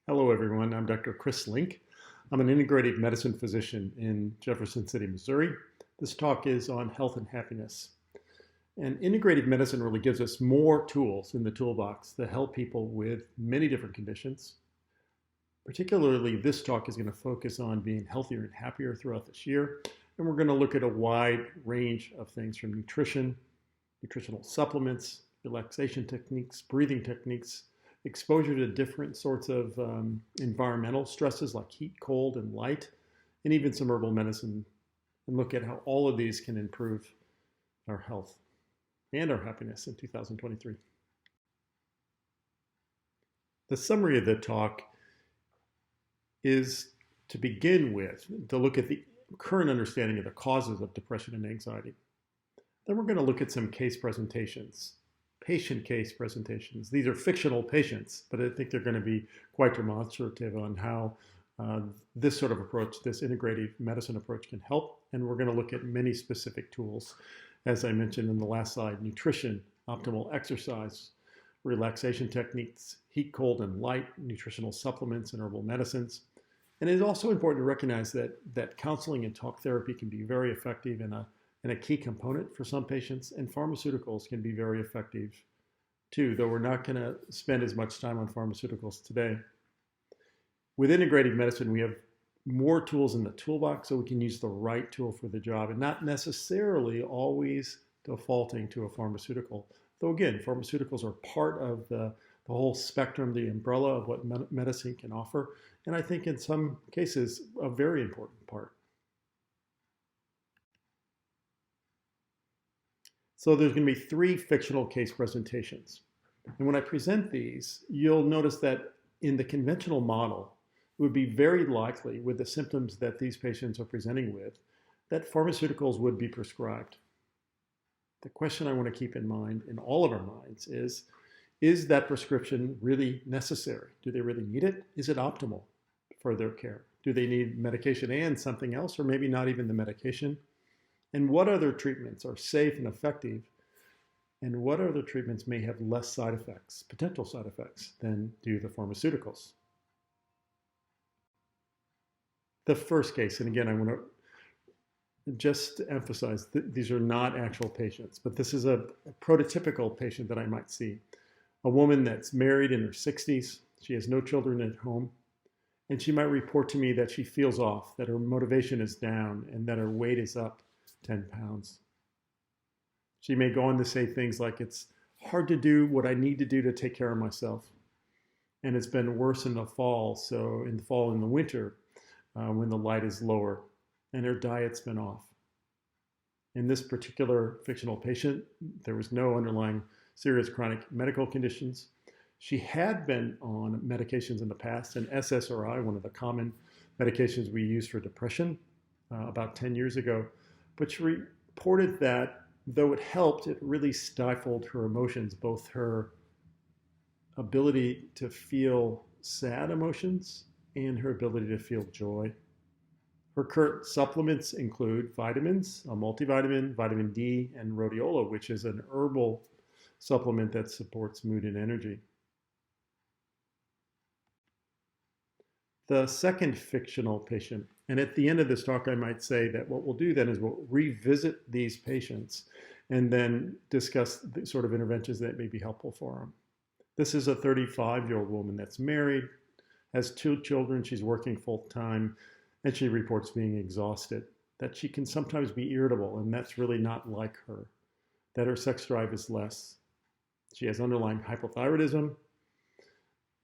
Hello, everyone. I'm Dr. Chris Link. I'm an integrative medicine physician in Jefferson City, Missouri. This talk is on health and happiness. And integrative medicine really gives us more tools in the toolbox to help people with many different conditions. Particularly, this talk is going to focus on being healthier and happier throughout this year. And we're going to look at a wide range of things from nutrition, nutritional supplements, relaxation techniques, breathing techniques, exposure to different sorts of environmental stresses like heat, cold, and light, and even some herbal medicine, and look at how all of these can improve our health and our happiness in 2023. The summary of the talk is to begin with, to look at the current understanding of the causes of depression and anxiety. Then we're going to look at some case presentations, patient case presentations. These are fictional patients, but I think they're going to be quite demonstrative on how this sort of approach, this integrative medicine approach can help. And we're going to look at many specific tools. As I mentioned in the last slide, nutrition, optimal exercise, relaxation techniques, heat, cold, and light, nutritional supplements, and herbal medicines. And it's also important to recognize that counseling and talk therapy can be very effective and a key component for some patients, and pharmaceuticals can be very effective too, though we're not going to spend as much time on pharmaceuticals today. With integrative medicine, we have more tools in the toolbox so we can use the right tool for the job and not necessarily always defaulting to a pharmaceutical. Though again, pharmaceuticals are part of the whole spectrum, the umbrella of what medicine can offer, and I think in some cases, a very important part. So there's going to be 3 fictional case presentations. And when I present these, you'll notice that in the conventional model, it would be very likely with the symptoms that these patients are presenting with, that pharmaceuticals would be prescribed. The question I want to keep in mind in all of our minds is that prescription really necessary? Do they really need it? Is it optimal for their care? Do they need medication and something else, or maybe not even the medication? And what other treatments are safe and effective? And what other treatments may have less side effects, potential side effects, than do the pharmaceuticals? The first case, and again, I want to just emphasize that these are not actual patients, but this is a prototypical patient that I might see. A woman that's married in her 60s, she has no children at home, and she might report to me that she feels off, that her motivation is down, and that her weight is up 10 pounds. She may go on to say things like, it's hard to do what I need to do to take care of myself. And it's been worse in the fall. So in the fall and the winter, when the light is lower, and her diet's been off. In this particular fictional patient, there was no underlying serious chronic medical conditions. She had been on medications in the past, and SSRI, one of the common medications we use for depression, about 10 years ago. But she reported that though it helped, it really stifled her emotions, both her ability to feel sad emotions and her ability to feel joy. Her current supplements include vitamins, a multivitamin, vitamin D, and rhodiola, which is an herbal supplement that supports mood and energy. The second fictional patient, and at the end of this talk, I might say that what we'll do then is we'll revisit these patients and then discuss the sort of interventions that may be helpful for them. This is a 35-year-old woman that's married, has 2 children, she's working full-time, and she reports being exhausted, that she can sometimes be irritable, and that's really not like her, that her sex drive is less. She has underlying hypothyroidism.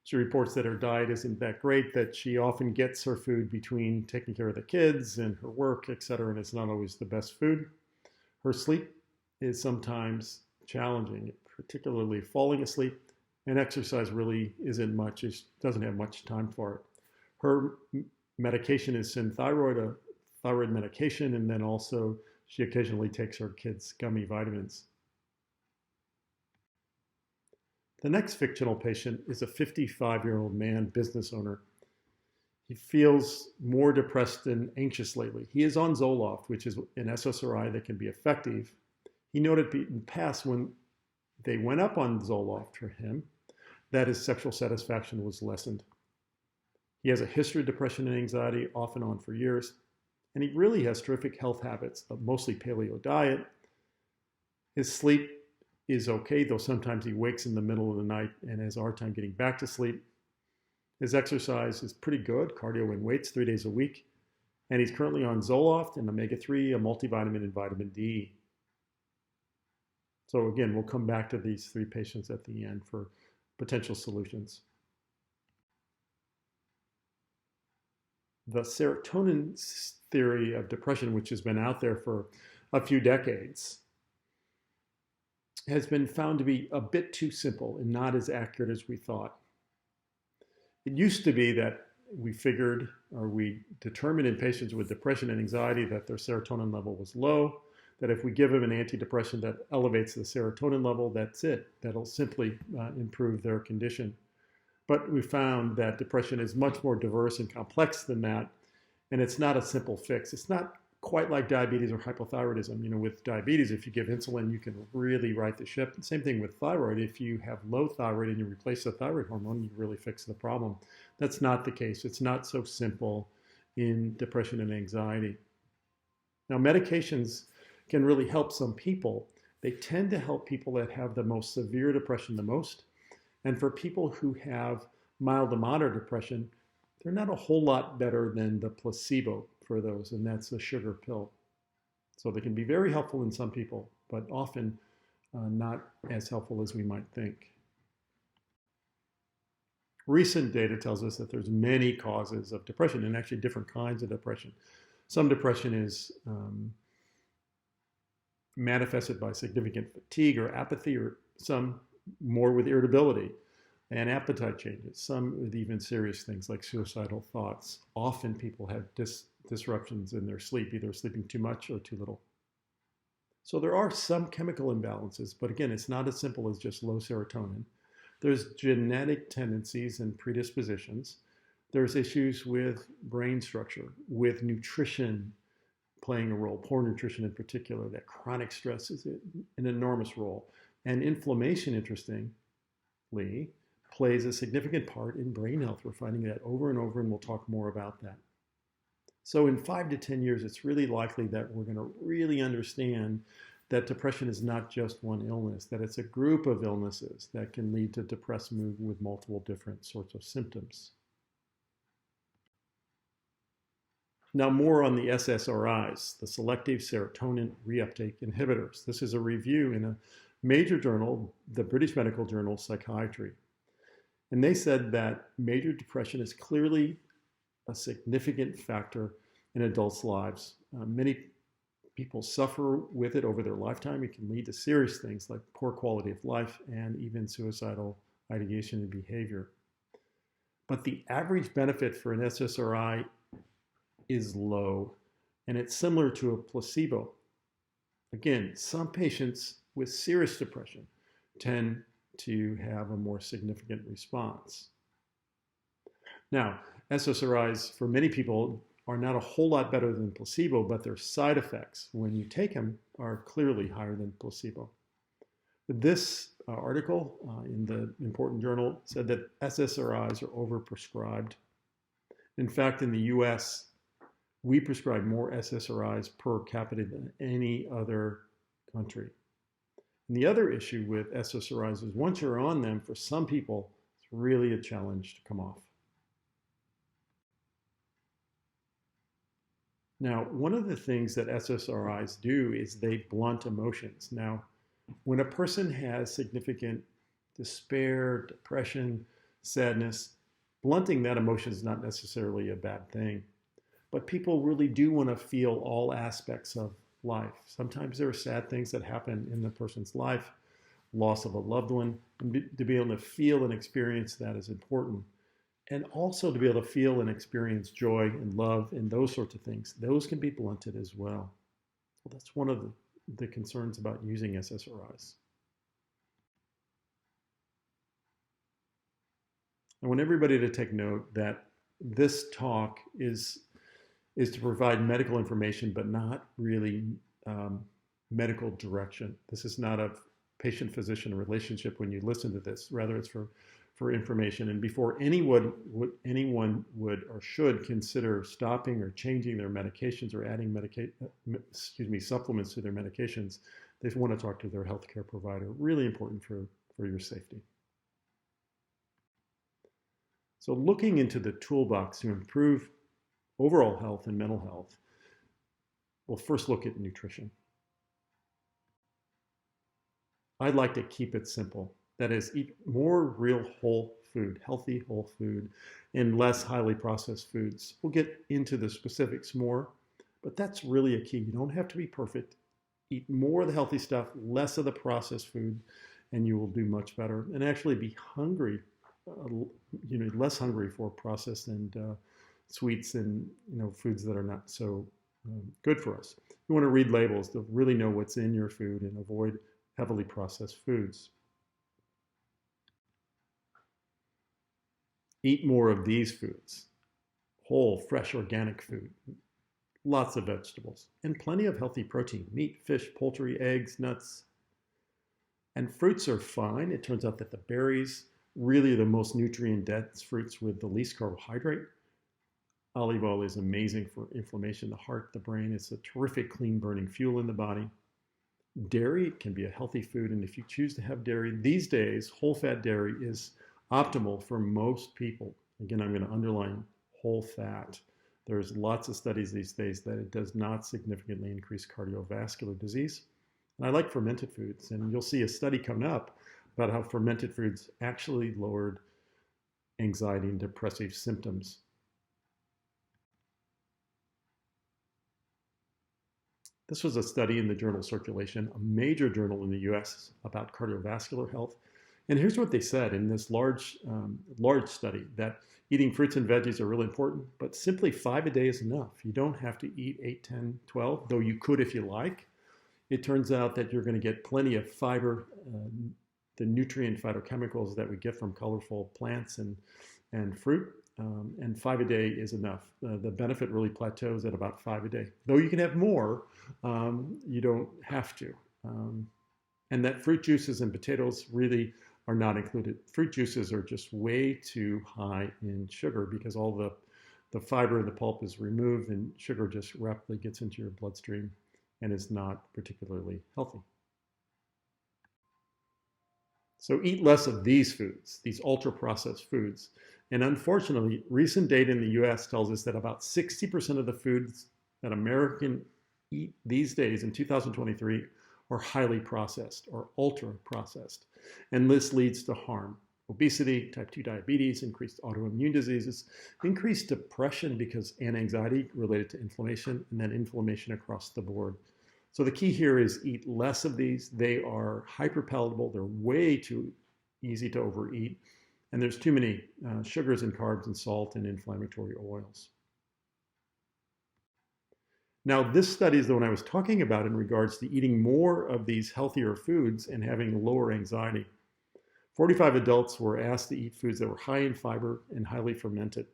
She reports that her diet isn't that great, that she often gets her food between taking care of the kids and her work, etc., and it's not always the best food. Her sleep is sometimes challenging, particularly falling asleep, and exercise really isn't much. She doesn't have much time for it. Her medication is Synthyroid, a thyroid medication, and then also she occasionally takes her kids' gummy vitamins. The next fictional patient is a 55-year-old man, business owner. He feels more depressed and anxious lately. He is on Zoloft, which is an SSRI that can be effective. He noted in the past when they went up on Zoloft for him, that his sexual satisfaction was lessened. He has a history of depression and anxiety, off and on for years, and he really has terrific health habits, a mostly paleo diet. His sleep is okay, though sometimes he wakes in the middle of the night and has a hard time getting back to sleep. His exercise is pretty good, cardio and weights 3 days a week, and he's currently on Zoloft and omega-3, a multivitamin, and vitamin D. So again, we'll come back to these 3 patients at the end for potential solutions. The serotonin theory of depression, which has been out there for a few decades, has been found to be a bit too simple and not as accurate as we thought. It used to be that we figured, or we determined in patients with depression and anxiety that their serotonin level was low, that if we give them an antidepressant that elevates the serotonin level, that's it. That'll simply improve their condition. But we found that depression is much more diverse and complex than that, and it's not a simple fix. It's not quite like diabetes or hypothyroidism. With diabetes, if you give insulin, you can really right the ship. Same thing with thyroid. If you have low thyroid and you replace the thyroid hormone, you really fix the problem. That's not the case. It's not so simple in depression and anxiety. Now, medications can really help some people. They tend to help people that have the most severe depression the most. And for people who have mild to moderate depression, they're not a whole lot better than the placebo for those, and that's a sugar pill. So they can be very helpful in some people, but often not as helpful as we might think. Recent data tells us that there's many causes of depression, and actually different kinds of depression. Some depression is manifested by significant fatigue or apathy, or some more with irritability and appetite changes, some with even serious things like suicidal thoughts. Often people have disruptions in their sleep, either sleeping too much or too little. So there are some chemical imbalances, but again, it's not as simple as just low serotonin. There's genetic tendencies and predispositions. There's issues with brain structure, with nutrition playing a role, poor nutrition in particular, that chronic stress is an enormous role. And inflammation, interestingly, plays a significant part in brain health. We're finding that over and over, and we'll talk more about that. So in 5 to 10 years, it's really likely that we're going to really understand that depression is not just one illness, that it's a group of illnesses that can lead to depressed mood with multiple different sorts of symptoms. Now, more on the SSRIs, the selective serotonin reuptake inhibitors. This is a review in a major journal, the British Medical Journal Psychiatry. And they said that major depression is clearly a significant factor in adults' lives. Many people suffer with it over their lifetime. It can lead to serious things like poor quality of life and even suicidal ideation and behavior. But the average benefit for an SSRI is low, and it's similar to a placebo. Again, some patients with serious depression tend to have a more significant response. Now, SSRIs for many people are not a whole lot better than placebo, but their side effects when you take them are clearly higher than placebo. This article in the important journal said that SSRIs are overprescribed. In fact, in the US, we prescribe more SSRIs per capita than any other country. And the other issue with SSRIs is once you're on them, for some people, it's really a challenge to come off. Now, one of the things that SSRIs do is they blunt emotions. Now, when a person has significant despair, depression, sadness, blunting that emotion is not necessarily a bad thing. But people really do want to feel all aspects of life. Sometimes there are sad things that happen in the person's life, loss of a loved one, and to be able to feel and experience that is important. And also to be able to feel and experience joy and love and those sorts of things. Those can be blunted as well. Well, that's one of the concerns about using SSRIs. I want everybody to take note that this talk is to provide medical information, but not really medical direction. This is not a patient-physician relationship when you listen to this. Rather, it's for for information. And before anyone would or should consider stopping or changing their medications or adding supplements to their medications, they want to talk to their healthcare provider. Really important for your safety. So looking into the toolbox to improve overall health and mental health, we'll first look at nutrition. I'd like to keep it simple. That is, eat more real whole food, healthy whole food, and less highly processed foods. We'll get into the specifics more, but that's really a key. You don't have to be perfect. Eat more of the healthy stuff, less of the processed food, and you will do much better. And actually be hungry, less hungry for processed and sweets and foods that are not so good for us. You want to read labels to really know what's in your food and avoid heavily processed foods. Eat more of these foods: whole, fresh, organic food, lots of vegetables, and plenty of healthy protein: meat, fish, poultry, eggs, nuts. And fruits are fine. It turns out that the berries really are the most nutrient-dense fruits with the least carbohydrate. Olive oil is amazing for inflammation, the heart, the brain. It's a terrific clean-burning fuel in the body. Dairy can be a healthy food, and if you choose to have dairy, these days, whole-fat dairy is optimal for most people. Again, I'm going to underline whole fat. There's lots of studies these days that it does not significantly increase cardiovascular disease. And I like fermented foods, and you'll see a study coming up about how fermented foods actually lowered anxiety and depressive symptoms. This was a study in the journal Circulation, a major journal in the US about cardiovascular health. And here's what they said in this large study, that eating fruits and veggies are really important, but simply 5 a day is enough. You don't have to eat 8, 10, 12, though you could if you like. It turns out that you're going to get plenty of fiber, the nutrient phytochemicals that we get from colorful plants and fruit. And 5 a day is enough. The benefit really plateaus at about 5 a day. Though you can have more, you don't have to. And that fruit juices and potatoes really are not included. Fruit juices are just way too high in sugar because all the fiber in the pulp is removed and sugar just rapidly gets into your bloodstream and is not particularly healthy. So eat less of these foods, these ultra-processed foods. And unfortunately, recent data in the US tells us that about 60% of the foods that Americans eat these days in 2023 are highly processed or ultra-processed. And this leads to harm: obesity, type 2 diabetes, increased autoimmune diseases, increased depression and anxiety related to inflammation, and then inflammation across the board. So the key here is eat less of these. They are hyperpalatable. They're way too easy to overeat. And there's too many sugars and carbs and salt and inflammatory oils. Now, this study is the one I was talking about in regards to eating more of these healthier foods and having lower anxiety. 45 adults were asked to eat foods that were high in fiber and highly fermented.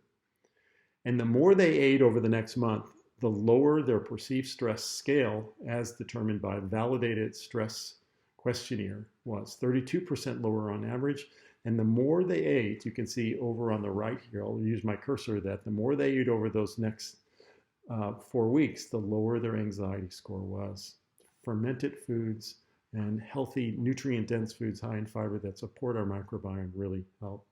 And the more they ate over the next month, the lower their perceived stress scale, as determined by a validated stress questionnaire, was 32% lower on average. And the more they ate, you can see over on the right here, I'll use my cursor, that the more they ate over those next 4 weeks, the lower their anxiety score was. Fermented foods and healthy, nutrient-dense foods high in fiber that support our microbiome really help.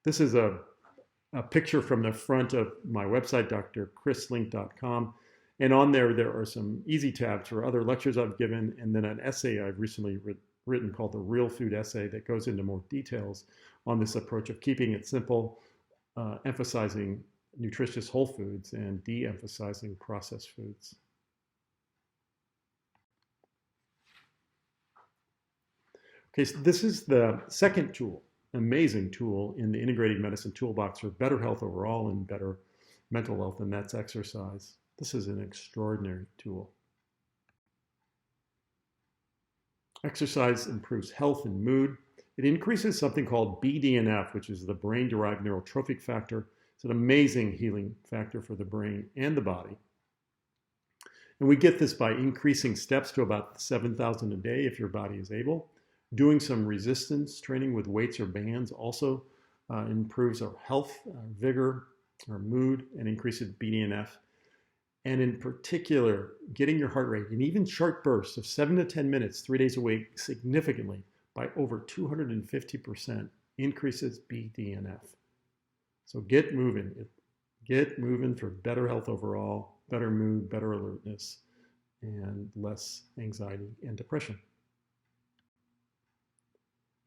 This is a picture from the front of my website, drchrislink.com. And on there are some easy tabs for other lectures I've given, and then an essay I've recently written called the Real Food Essay that goes into more details on this approach of keeping it simple, emphasizing nutritious whole foods and de-emphasizing processed foods. Okay, so this is the second tool, amazing tool in the integrated medicine toolbox for better health overall and better mental health, and that's exercise. This is an extraordinary tool. Exercise improves health and mood. It increases something called BDNF, which is the brain-derived neurotrophic factor. It's an amazing healing factor for the brain and the body. And we get this by increasing steps to about 7,000 a day if your body is able. Doing some resistance training with weights or bands also improves our health, our vigor, our mood, and increases BDNF. And in particular, getting your heart rate in even short bursts of 7 to 10 minutes, 3 days a week, significantly by over 250% increases BDNF. So get moving. Get moving for better health overall, better mood, better alertness, and less anxiety and depression.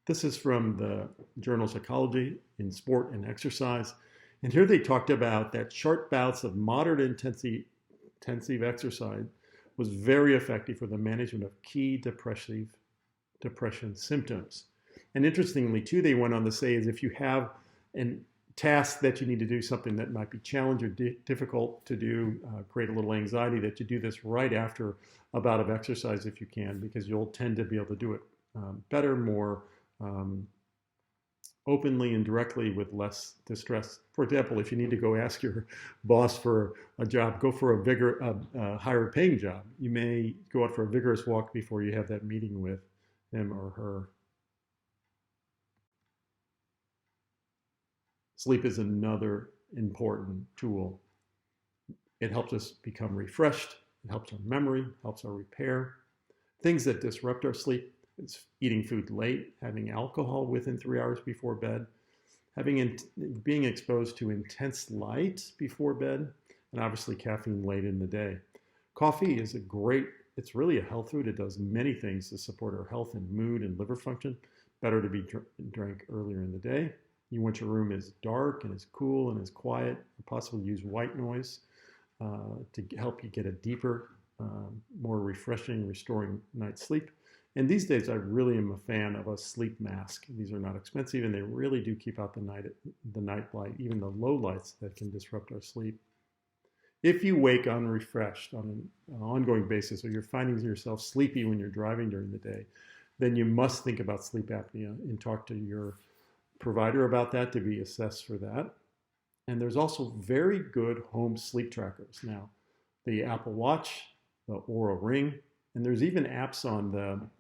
This is from the journal Psychology in Sport and Exercise. And here they talked about that short bouts of moderate intensive exercise was very effective for the management of key depression symptoms. And interestingly, too, they went on to say is if you have a task that you need to do, something that might be challenging or difficult to do, create a little anxiety, that you do this right after a bout of exercise if you can, because you'll tend to be able to do it better, more openly and directly with less distress. For example, if you need to go ask your boss for a job, go for a higher paying job. You may go out for a vigorous walk before you have that meeting with him or her. Sleep is another important tool. It helps us become refreshed. It helps our memory, helps our repair. Things that disrupt our sleep: it's eating food late, having alcohol within 3 hours before bed, being exposed to intense light before bed, and obviously caffeine late in the day. Coffee is it's really a health food. It does many things to support our health and mood and liver function. Better to be drank earlier in the day. You want your room is dark and is cool and is quiet. Possibly use white noise to help you get a deeper, more refreshing, restoring night's sleep. And these days, I really am a fan of a sleep mask. These are not expensive, and they really do keep out the night light, even the low lights that can disrupt our sleep. If you wake unrefreshed on an ongoing basis, or you're finding yourself sleepy when you're driving during the day, then you must think about sleep apnea and talk to your provider about that to be assessed for that. And there's also very good home sleep trackers now. The Apple Watch, the Oura Ring, and there's even apps on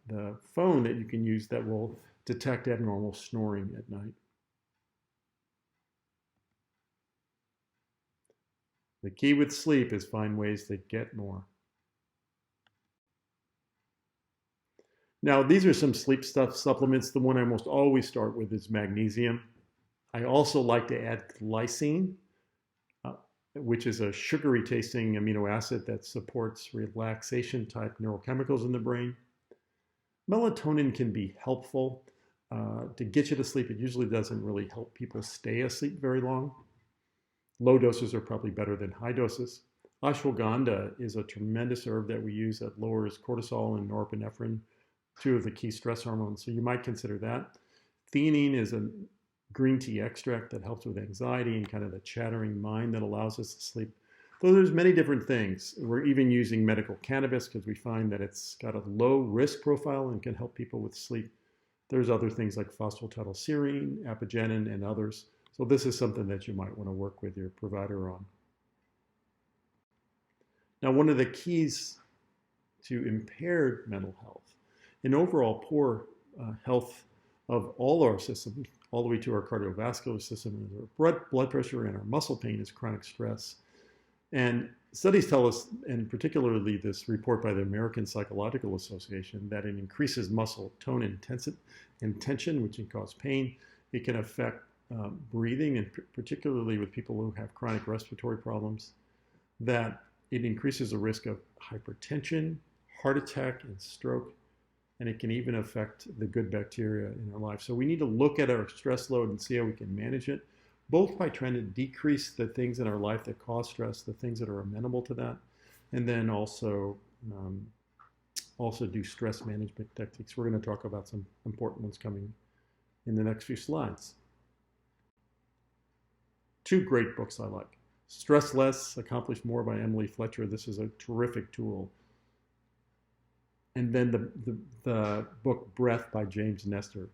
the phone that you can use that will detect abnormal snoring at night. The key with sleep is find ways to get more. Now, these are some sleep supplements. The one I almost always start with is magnesium. I also like to add glycine, which is a sugary tasting amino acid that supports relaxation type neurochemicals in the brain. Melatonin can be helpful to get you to sleep. It usually doesn't really help people stay asleep very long. Low doses are probably better than high doses. Ashwagandha is a tremendous herb that we use that lowers cortisol and norepinephrine, two of the key stress hormones. So you might consider that. Theanine is a green tea extract that helps with anxiety and kind of the chattering mind that allows us to sleep. So there's many different things. We're even using medical cannabis because we find that it's got a low risk profile and can help people with sleep. There's other things like phosphatidylserine, apigenin, and others. So this is something that you might want to work with your provider on. Now, one of the keys to impaired mental health and overall poor health of all our systems, all the way to our cardiovascular system, and our blood pressure and our muscle pain, is chronic stress. And studies tell us, and particularly this report by the American Psychological Association, that it increases muscle tone and tension, which can cause pain. It can affect breathing, and particularly with people who have chronic respiratory problems, that it increases the risk of hypertension, heart attack, and stroke. And it can even affect the good bacteria in our life. So we need to look at our stress load and see how we can manage it, both by trying to decrease the things in our life that cause stress, the things that are amenable to that, and then also do stress management techniques. We're going to talk about some important ones coming in the next few slides. Two great books I like. Stress Less, Accomplish More by Emily Fletcher. This is a terrific tool. And then the book Breath by James Nestor.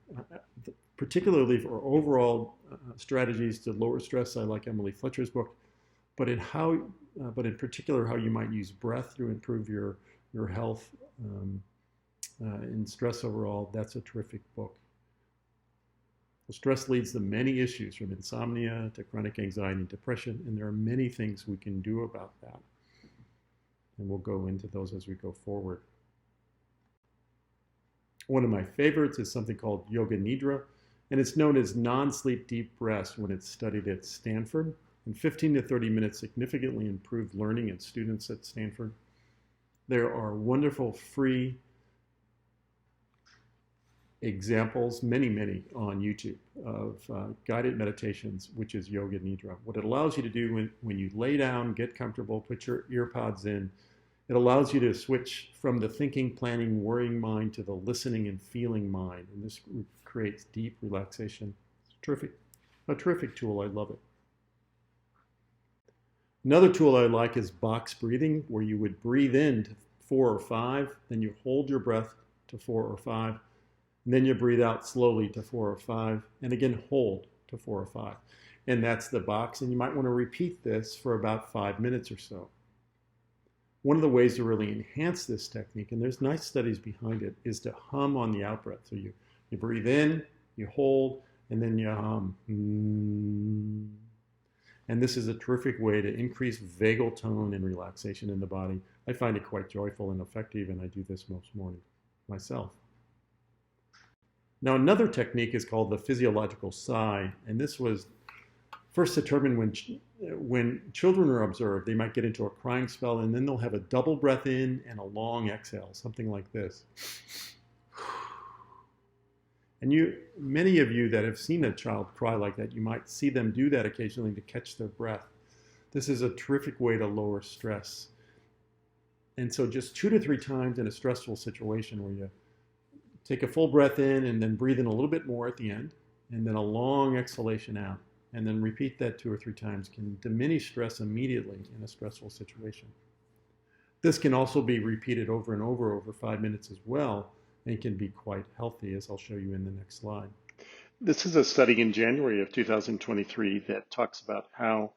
Particularly for overall strategies to lower stress, I like Emily Fletcher's book. but in particular, how you might use breath to improve your health and stress overall. That's a terrific book. Well, stress leads to many issues, from insomnia to chronic anxiety and depression, and there are many things we can do about that. And we'll go into those as we go forward. One of my favorites is something called Yoga Nidra, and it's known as non-sleep deep rest when it's studied at Stanford. And 15 to 30 minutes significantly improved learning in students at Stanford. There are wonderful free examples, many on YouTube, of guided meditations, which is Yoga Nidra. What it allows you to do when you lay down, get comfortable, put your ear pods in, it allows you to switch from the thinking, planning, worrying mind to the listening and feeling mind. And this creates deep relaxation. It's a terrific tool. I love it. Another tool I like is box breathing, where you would breathe in to 4 or 5, then you hold your breath to 4 or 5, and then you breathe out slowly to 4 or 5, and again hold to 4 or 5. And that's the box, and you might want to repeat this for about 5 minutes or so. One of the ways to really enhance this technique, and there's nice studies behind it, is to hum on the out breath. So you breathe in, you hold, and then you hum. And this is a terrific way to increase vagal tone and relaxation in the body. I find it quite joyful and effective, and I do this most mornings myself. Now, another technique is called the physiological sigh, and this was first determined when children are observed. They might get into a crying spell, and then they'll have a double breath in and a long exhale, something like this. And many of you that have seen a child cry like that, you might see them do that occasionally to catch their breath. This is a terrific way to lower stress. And so just 2 to 3 times in a stressful situation, where you take a full breath in and then breathe in a little bit more at the end, and then a long exhalation out, and then repeat that 2 or 3 times, can diminish stress immediately in a stressful situation. This can also be repeated over and over 5 minutes as well, and can be quite healthy, as I'll show you in the next slide. This is a study in January of 2023 that talks about how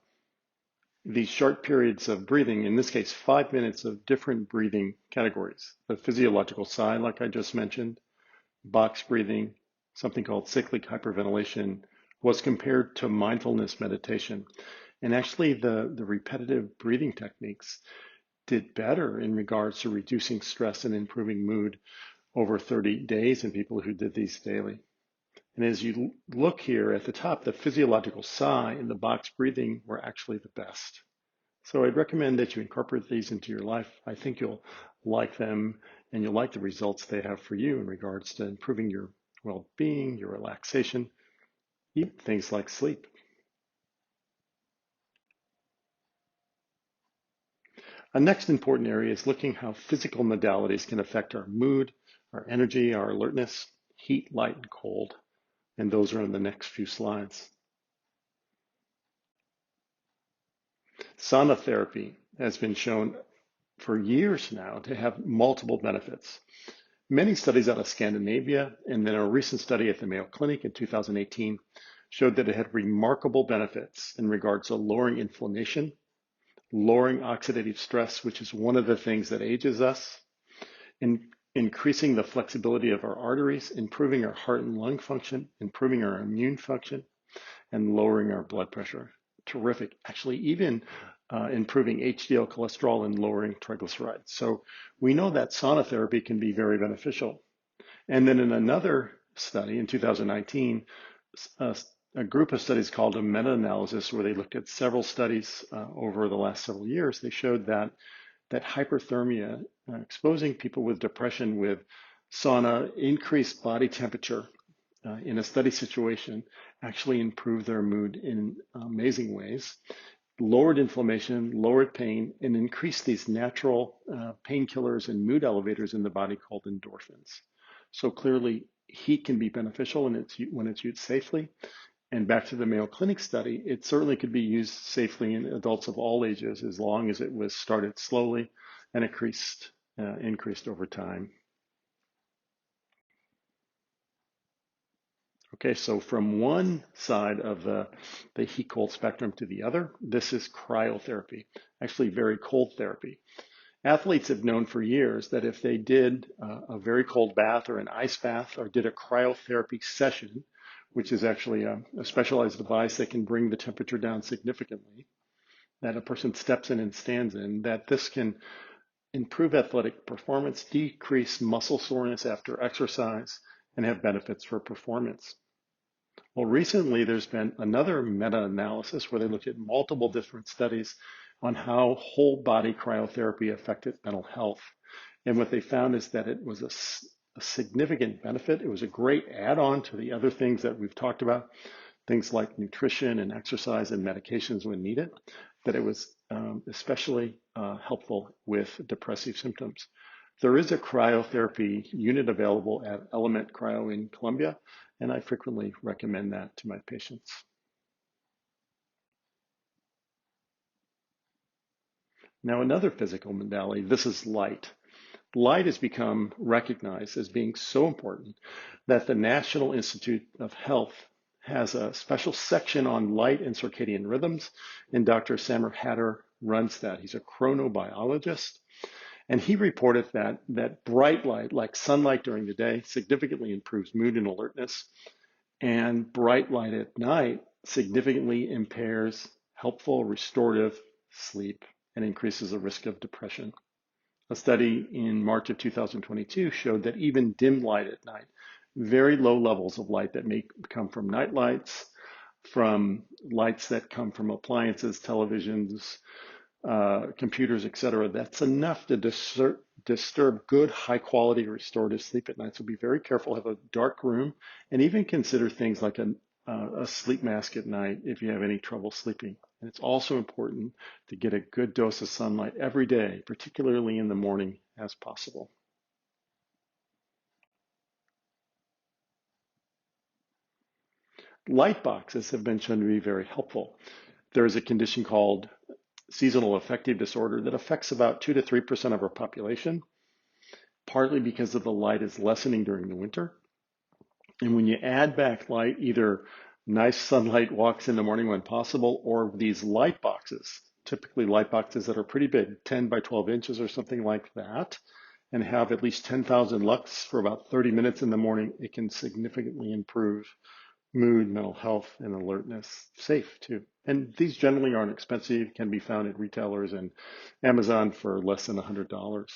these short periods of breathing, in this case 5 minutes of different breathing categories, the physiological sigh, like I just mentioned, box breathing, something called cyclic hyperventilation, was compared to mindfulness meditation. And actually the repetitive breathing techniques did better in regards to reducing stress and improving mood over 30 days in people who did these daily. And as you look here at the top, the physiological sigh and the box breathing were actually the best. So I'd recommend that you incorporate these into your life. I think you'll like them, and you'll like the results they have for you in regards to improving your well-being, your relaxation, even things like sleep. A next important area is looking how physical modalities can affect our mood, our energy, our alertness, heat, light, and cold. And those are in the next few slides. Sauna therapy has been shown for years now to have multiple benefits. Many studies out of Scandinavia, and then a recent study at the Mayo Clinic in 2018 showed that it had remarkable benefits in regards to lowering inflammation, lowering oxidative stress, which is one of the things that ages us, increasing the flexibility of our arteries, improving our heart and lung function, improving our immune function, and lowering our blood pressure. Terrific. Actually, even improving HDL cholesterol and lowering triglycerides. So we know that sauna therapy can be very beneficial. And then in another study in 2019, a group of studies called a meta-analysis, where they looked at several studies over the last several years, they showed that hyperthermia, exposing people with depression with sauna, increased body temperature in a study situation, actually improved their mood in amazing ways, lowered inflammation, lowered pain, and increased these natural painkillers and mood elevators in the body called endorphins. So clearly, heat can be beneficial when it's used safely. And back to the Mayo Clinic study, it certainly could be used safely in adults of all ages, as long as it was started slowly and increased over time. Okay, so from one side of the heat-cold spectrum to the other, this is cryotherapy, actually very cold therapy. Athletes have known for years that if they did a very cold bath or an ice bath or did a cryotherapy session, which is actually a specialized device that can bring the temperature down significantly, that a person steps in and stands in, that this can improve athletic performance, decrease muscle soreness after exercise, and have benefits for performance. Well, recently there's been another meta-analysis where they looked at multiple different studies on how whole body cryotherapy affected mental health. And what they found is that it was a significant benefit. It was a great add-on to the other things that we've talked about, things like nutrition and exercise and medications when needed, that it was especially helpful with depressive symptoms. There is a cryotherapy unit available at Element Cryo in Colombia, and I frequently recommend that to my patients. Now, another physical modality, this is light. Light has become recognized as being so important that the National Institute of Health has a special section on light and circadian rhythms, and Dr. Samer Hatter runs that. He's a chronobiologist. And he reported that bright light, like sunlight during the day, significantly improves mood and alertness. And bright light at night significantly impairs helpful restorative sleep and increases the risk of depression. A study in March of 2022 showed that even dim light at night, very low levels of light that may come from night lights, from lights that come from appliances, televisions, computers, etc., that's enough to disturb good, high quality restorative sleep at night. So be very careful, have a dark room, and even consider things like a sleep mask at night if you have any trouble sleeping. And it's also important to get a good dose of sunlight every day, particularly in the morning as possible. Light boxes have been shown to be very helpful. There is a condition called seasonal affective disorder that affects about 2 to 3% of our population, partly because of the light is lessening during the winter. And when you add back light, either nice sunlight walks in the morning when possible, or these light boxes, typically light boxes that are pretty big, 10 by 12 inches or something like that, and have at least 10,000 lux for about 30 minutes in the morning, it can significantly improve mood, mental health, and alertness. Safe too. And these generally aren't expensive, can be found at retailers and Amazon for less than $100.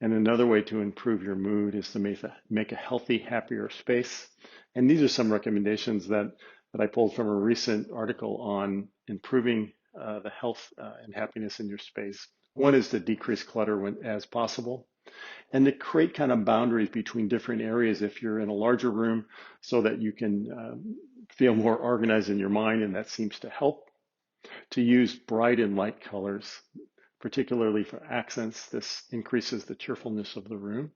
And another way to improve your mood is to make a healthy, happier space. And these are some recommendations that I pulled from a recent article on improving the health and happiness in your space. One is to decrease clutter as possible, and to create kind of boundaries between different areas if you're in a larger room so that you can feel more organized in your mind, and that seems to help. To use bright and light colors, particularly for accents, this increases the cheerfulness of the room.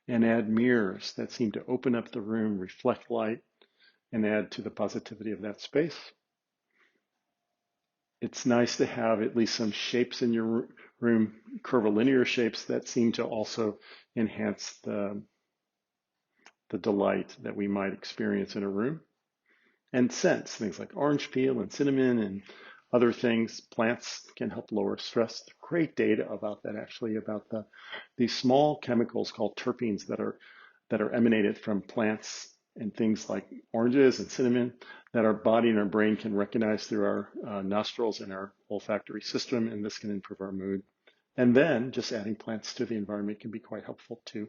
And add mirrors that seem to open up the room, reflect light, and add to the positivity of that space. It's nice to have at least some shapes in your room, curvilinear shapes that seem to also enhance the delight that we might experience in a room. And scents, things like orange peel and cinnamon and other things. Plants can help lower stress. Great data about that, actually, about these small chemicals called terpenes that are emanated from plants and things like oranges and cinnamon that our body and our brain can recognize through our nostrils and our olfactory system, and this can improve our mood. And then just adding plants to the environment can be quite helpful too.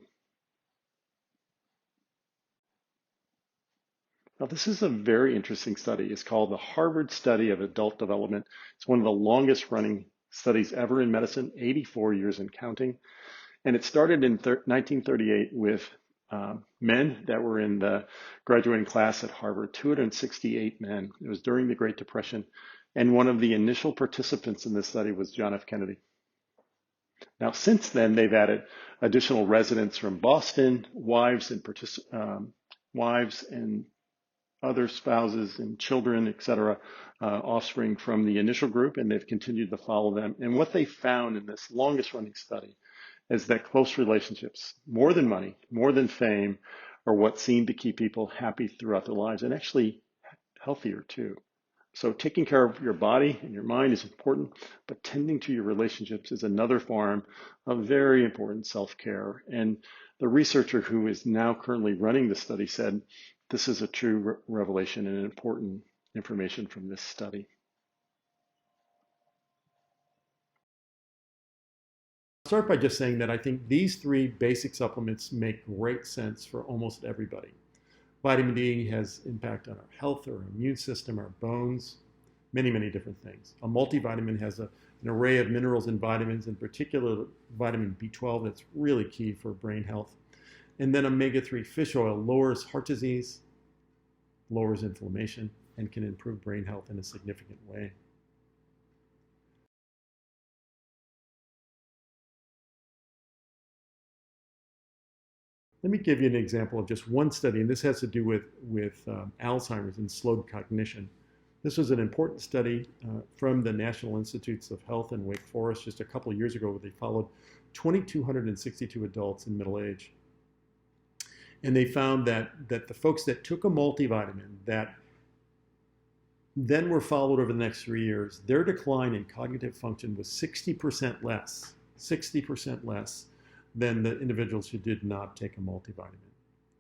Now, this is a very interesting study. It's called the Harvard Study of Adult Development. It's one of the longest running studies ever in medicine, 84 years and counting. And it started in 1938 with men that were in the graduating class at Harvard, 268 men. It was during the Great Depression. And one of the initial participants in this study was John F. Kennedy. Now, since then, they've added additional residents from Boston, wives and other spouses and children, etc., offspring from the initial group, and they've continued to follow them. And what they found in this longest running study is that close relationships, more than money, more than fame, are what seem to keep people happy throughout their lives and actually healthier too. So taking care of your body and your mind is important, but tending to your relationships is another form of very important self-care. And the researcher who is now currently running the study said, this is a true revelation and important information from this study. I'll start by just saying that I think these three basic supplements make great sense for almost everybody. Vitamin D has impact on our health, our immune system, our bones, many, many different things. A multivitamin has an array of minerals and vitamins, in particular vitamin B12 that's really key for brain health. And then omega-3 fish oil lowers heart disease, lowers inflammation, and can improve brain health in a significant way. Let me give you an example of just one study, and this has to do with Alzheimer's and slowed cognition. This was an important study from the National Institutes of Health in Wake Forest just a couple of years ago, where they followed 2,262 adults in middle age. And they found that the folks that took a multivitamin that then were followed over the next 3 years, their decline in cognitive function was 60% less than the individuals who did not take a multivitamin.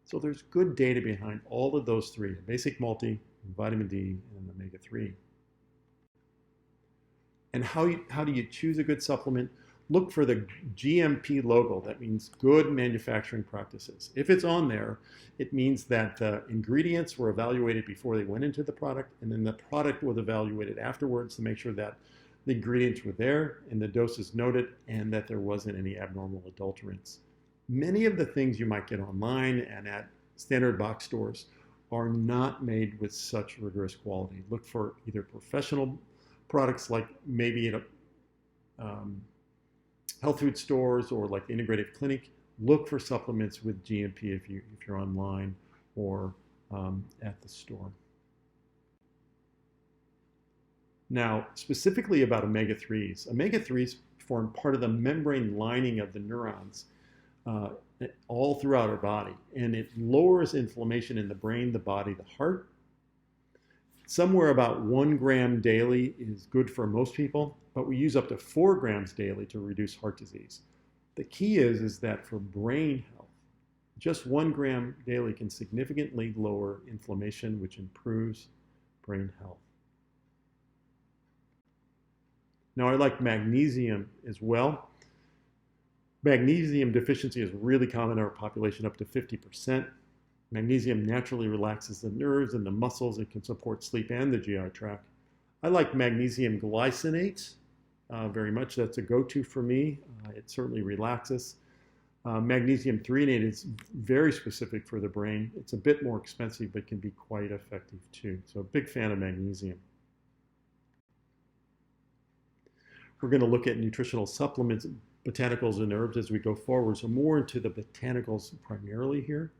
So there's good data behind all of those three, a basic multi, vitamin D, and omega-3. And how do you choose a good supplement? Look for the GMP logo. That means good manufacturing practices. If it's on there, it means that the ingredients were evaluated before they went into the product, and then the product was evaluated afterwards to make sure that the ingredients were there and the doses noted and that there wasn't any abnormal adulterants. Many of the things you might get online and at standard box stores are not made with such rigorous quality. Look for either professional products like maybe at health food stores or like the Integrative Clinic. Look for supplements with GMP if you're online or at the store. Now, specifically about omega-3s. Omega-3s form part of the membrane lining of the neurons all throughout our body, and it lowers inflammation in the brain, the body, the heart. Somewhere about 1 gram daily is good for most people, but we use up to 4 grams daily to reduce heart disease. The key is that for brain health, just 1 gram daily can significantly lower inflammation, which improves brain health. Now, I like magnesium as well. Magnesium deficiency is really common in our population, up to 50%. Magnesium naturally relaxes the nerves and the muscles. It can support sleep and the GI tract. I like magnesium glycinate very much. That's a go-to for me. It certainly relaxes. Magnesium threonate is very specific for the brain. It's a bit more expensive, but can be quite effective too. So a big fan of magnesium. We're going to look at nutritional supplements, botanicals, and herbs as we go forward. So more into the botanicals primarily here.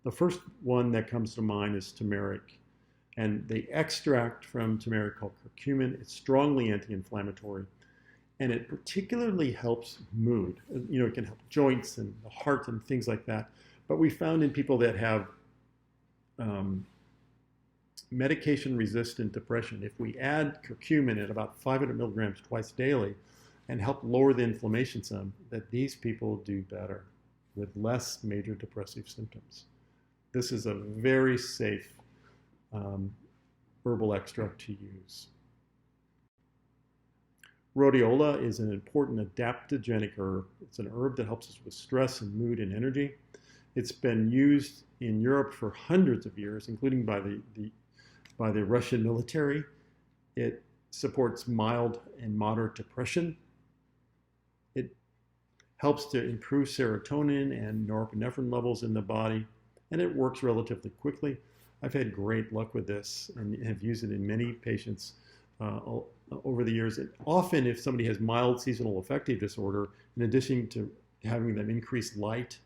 The first one that comes to mind is turmeric. And the extract from turmeric called curcumin, it's strongly anti-inflammatory. And it particularly helps mood. You know, it can help joints and the heart and things like that. But we found in people that have medication-resistant depression, if we add curcumin at about 500 milligrams twice daily and help lower the inflammation some, that these people do better with less major depressive symptoms. This is a very safe herbal extract to use. Rhodiola is an important adaptogenic herb. It's an herb that helps us with stress and mood and energy. It's been used in Europe for hundreds of years, including by the Russian military. It supports mild and moderate depression. It helps to improve serotonin and norepinephrine levels in the body, and it works relatively quickly. I've had great luck with this and have used it in many patients over the years. And often, if somebody has mild seasonal affective disorder, in addition to having them increase light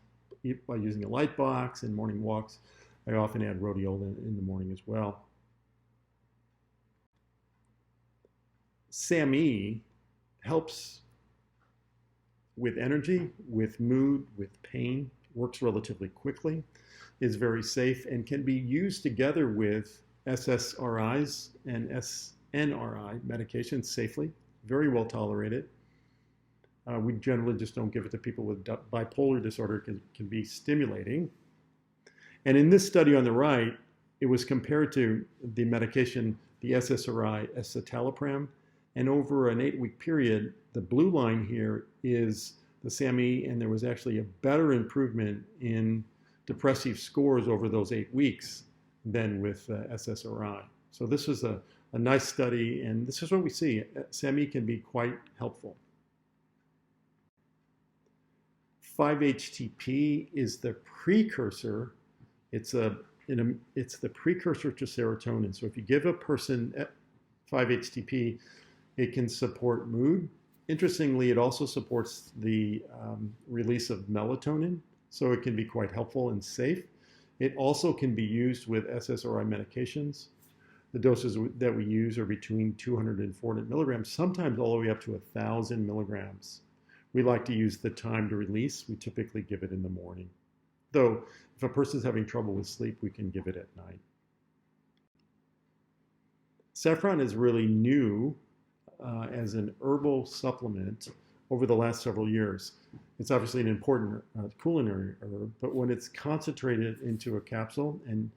by using a light box and morning walks, I often add rhodiola in the morning as well. SAMe helps with energy, with mood, with pain, works relatively quickly, is very safe, and can be used together with SSRIs and SNRI medications safely, very well tolerated. We generally just don't give it to people with bipolar disorder. It can be stimulating. And in this study on the right, it was compared to the medication, the SSRI, escitalopram, and over an 8-week period, the blue line here is the SAMe, and there was actually a better improvement in depressive scores over those 8 weeks than with SSRI. So this was a nice study, and this is what we see. SAMe can be quite helpful. 5-HTP is the precursor. It's the precursor to serotonin. So if you give a person 5-HTP, it can support mood. Interestingly, it also supports the release of melatonin, so it can be quite helpful and safe. It also can be used with SSRI medications. The doses that we use are between 200 and 400 milligrams, sometimes all the way up to 1,000 milligrams. We like to use the time to release. We typically give it in the morning. Though, if a person's having trouble with sleep, we can give it at night. Saffron is really new as an herbal supplement over the last several years. It's obviously an important culinary herb, but when it's concentrated into a capsule and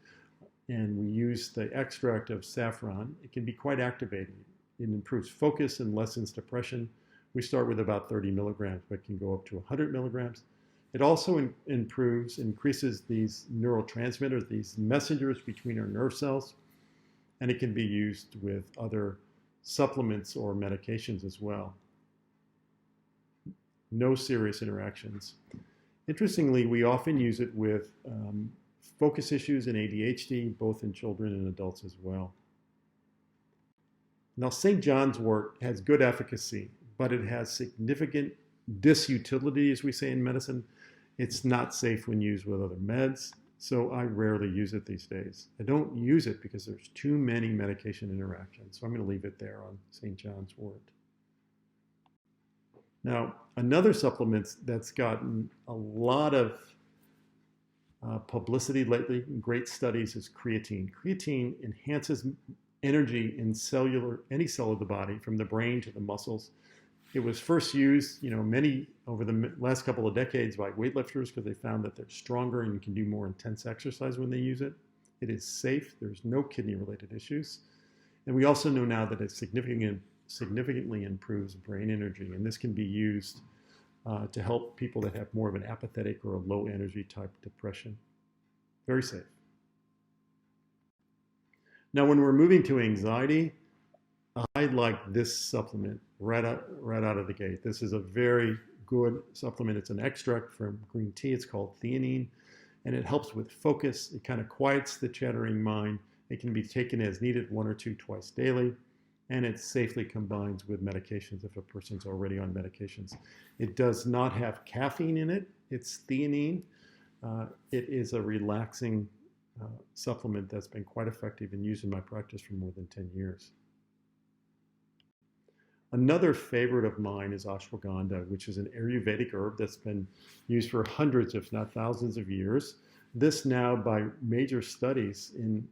we use the extract of saffron, it can be quite activating. It improves focus and lessens depression. We start with about 30 milligrams, but can go up to 100 milligrams. It also increases these neurotransmitters, these messengers between our nerve cells, and it can be used with other supplements or medications as well. No serious interactions. Interestingly, we often use it with focus issues and ADHD, both in children and adults as well. Now, St. John's wort has good efficacy, but it has significant disutility, as we say in medicine. It's not safe when used with other meds, so I rarely use it these days. I don't use it because there's too many medication interactions, so I'm going to leave it there on St. John's wort. Now, another supplement that's gotten a lot of publicity lately, great studies, is creatine. Creatine enhances energy in any cell of the body, from the brain to the muscles. It was first used, over the last couple of decades by weightlifters because they found that they're stronger and can do more intense exercise when they use it. It is safe. There's no kidney-related issues. And we also know now that it significantly improves brain energy, and this can be used to help people that have more of an apathetic or a low energy type depression. Very safe. Now, when we're moving to anxiety, I like this supplement right out of the gate. This is a very good supplement. It's an extract from green tea. It's called theanine, and it helps with focus. It kind of quiets the chattering mind. It can be taken as needed, 1 or 2 twice daily, and it safely combines with medications if a person's already on medications. It does not have caffeine in it. It's theanine. It is a relaxing supplement that's been quite effective and used in my practice for more than 10 years. Another favorite of mine is ashwagandha, which is an Ayurvedic herb that's been used for hundreds, if not thousands of years. This now, by major studies in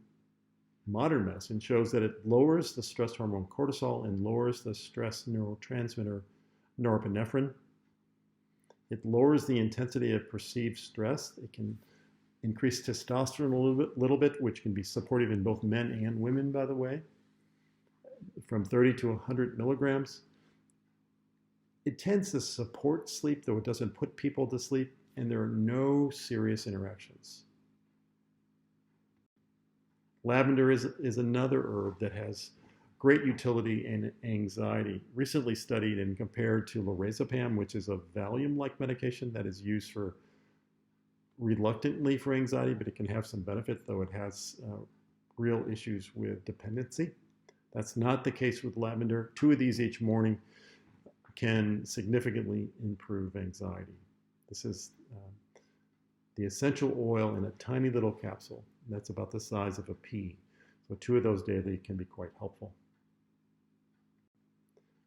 modern medicine, shows that it lowers the stress hormone cortisol and lowers the stress neurotransmitter norepinephrine. It lowers the intensity of perceived stress. It can increase testosterone a little bit, which can be supportive in both men and women, by the way, from 30 to 100 milligrams. It tends to support sleep, though it doesn't put people to sleep, and there are no serious interactions. Lavender is another herb that has great utility in anxiety. Recently studied and compared to lorazepam, which is a Valium-like medication that is used reluctantly for anxiety, but it can have some benefit, though it has real issues with dependency. That's not the case with lavender. 2 of these each morning can significantly improve anxiety. This is the essential oil in a tiny little capsule. That's about the size of a pea. So 2 of those daily can be quite helpful.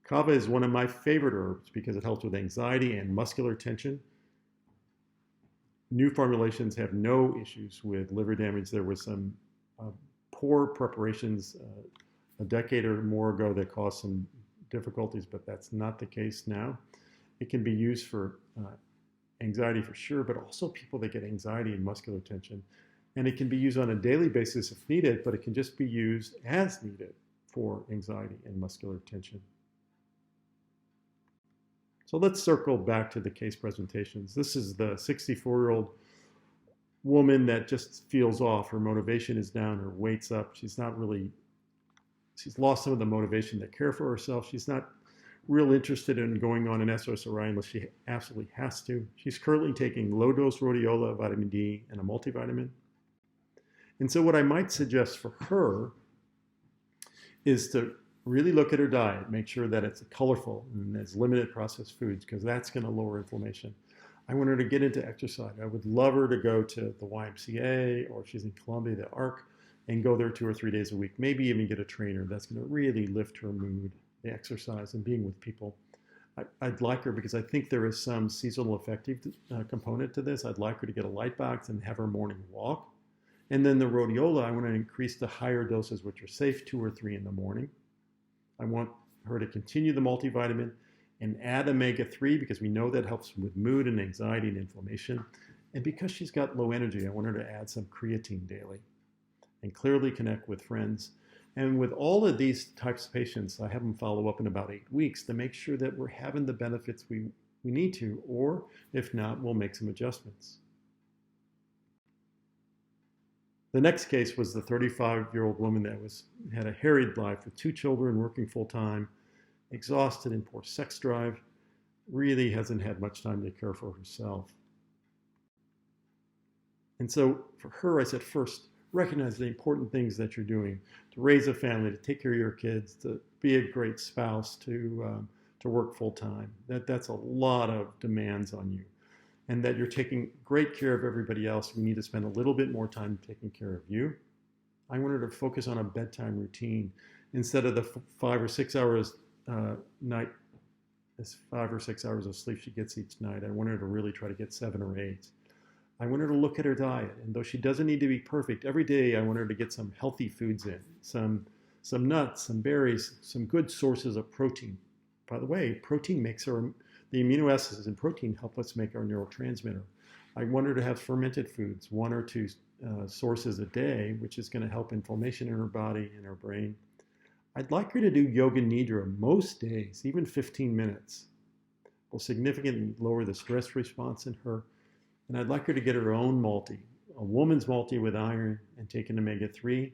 Kava is one of my favorite herbs because it helps with anxiety and muscular tension. New formulations have no issues with liver damage. There was some poor preparations a decade or more ago that caused some difficulties, but that's not the case now. It can be used for anxiety for sure, but also people that get anxiety and muscular tension. And it can be used on a daily basis if needed, but it can just be used as needed for anxiety and muscular tension. So let's circle back to the case presentations. This is the 64-year-old woman that just feels off. Her motivation is down, her weight's up. She's lost some of the motivation to care for herself. She's not real interested in going on an SSRI unless she absolutely has to. She's currently taking low-dose rhodiola, vitamin D, and a multivitamin. And so what I might suggest for her is to really look at her diet, make sure that it's colorful and there's limited processed foods, because that's going to lower inflammation. I want her to get into exercise. I would love her to go to the YMCA, or if she's in Columbia, the ARC, and go there 2 or 3 days a week, maybe even get a trainer. That's going to really lift her mood, the exercise and being with people. I'd like her, because I think there is some seasonal affective component to this. I'd like her to get a light box and have her morning walk. And then the rhodiola, I want to increase the higher doses, which are safe, 2 or 3 in the morning. I want her to continue the multivitamin and add omega-3, because we know that helps with mood and anxiety and inflammation. And because she's got low energy, I want her to add some creatine daily and clearly connect with friends. And with all of these types of patients, I have them follow up in about 8 weeks to make sure that we're having the benefits we need to, or if not, we'll make some adjustments. The next case was the 35-year-old woman that had a harried life with 2 children, working full-time, exhausted and poor sex drive, really hasn't had much time to care for herself. And so for her, I said, first, recognize the important things that you're doing to raise a family, to take care of your kids, to be a great spouse, to work full-time. That's a lot of demands on you. And that you're taking great care of everybody else. We need to spend a little bit more time taking care of you. I want her to focus on a bedtime routine instead of the 5 or 6 hours night, 5 or 6 hours of sleep she gets each night. I want her to really try to get 7 or 8. I want her to look at her diet, and though she doesn't need to be perfect, every day I want her to get some healthy foods in, some nuts, some berries, some good sources of protein. By the way, protein makes the amino acids in protein help us make our neurotransmitter. I want her to have fermented foods, 1 or 2 sources a day, which is going to help inflammation in her body and her brain. I'd like her to do yoga nidra most days, even 15 minutes. Will significantly lower the stress response in her. And I'd like her to get her own multi, a woman's multi with iron, and take an omega-3.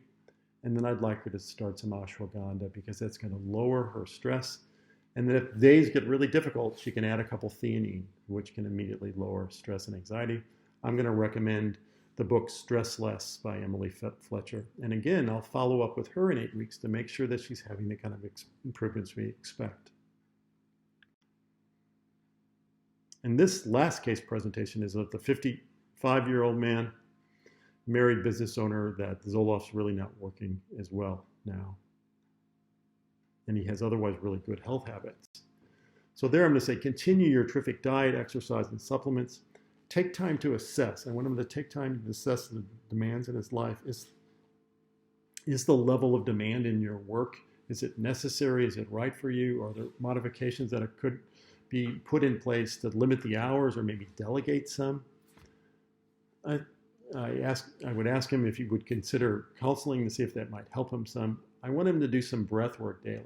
And then I'd like her to start some ashwagandha, because that's going to lower her stress. And then if days get really difficult, she can add a couple theanine, which can immediately lower stress and anxiety. I'm going to recommend the book Stress Less by Emily Fletcher. And again, I'll follow up with her in 8 weeks to make sure that she's having the kind of improvements we expect. And this last case presentation is of the 55-year-old man, married business owner, that Zoloft's really not working as well now. And he has otherwise really good health habits. So there I'm going to say, continue your terrific diet, exercise, and supplements. Take time to assess. I want him to take time to assess the demands in his life. Is the level of demand in your work, is it necessary? Is it right for you? Are there modifications that could be put in place to limit the hours or maybe delegate some? I would ask him if he would consider counseling to see if that might help him some. I want him to do some breath work daily,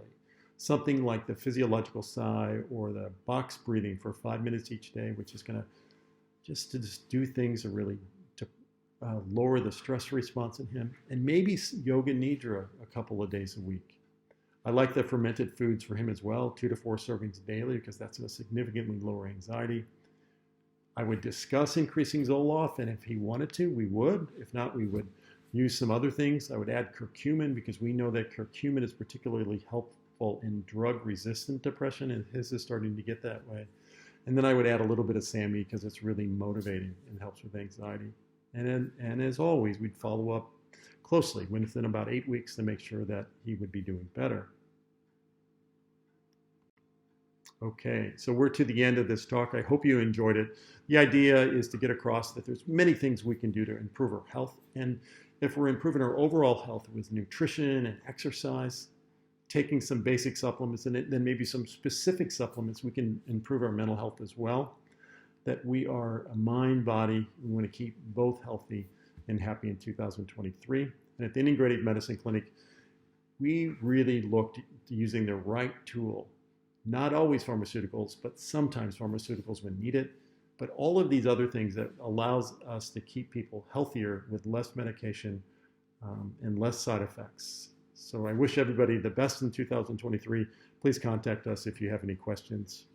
something like the physiological sigh or the box breathing for 5 minutes each day, which is going to just do things to really lower the stress response in him, and maybe yoga nidra a couple of days a week. I like the fermented foods for him as well, 2 to 4 servings daily, because that's going to significantly lower anxiety. I would discuss increasing Zoloft, and if he wanted to, we would. If not, we would use some other things. I would add curcumin, because we know that curcumin is particularly helpful in drug-resistant depression, and his is starting to get that way. And then I would add a little bit of SAMe, because it's really motivating and helps with anxiety. And as always, we'd follow up closely within about 8 weeks to make sure that he would be doing better. Okay, so we're to the end of this talk. I hope you enjoyed it. The idea is to get across that there's many things we can do to improve our health. And if we're improving our overall health with nutrition and exercise, taking some basic supplements and then maybe some specific supplements, we can improve our mental health as well. That we are a mind body. We want to keep both healthy and happy in 2023. And at the Integrative Medicine Clinic, we really looked at using the right tool. Not always pharmaceuticals, but sometimes pharmaceuticals when needed. But all of these other things that allows us to keep people healthier with less medication and less side effects. So I wish everybody the best in 2023. Please contact us if you have any questions.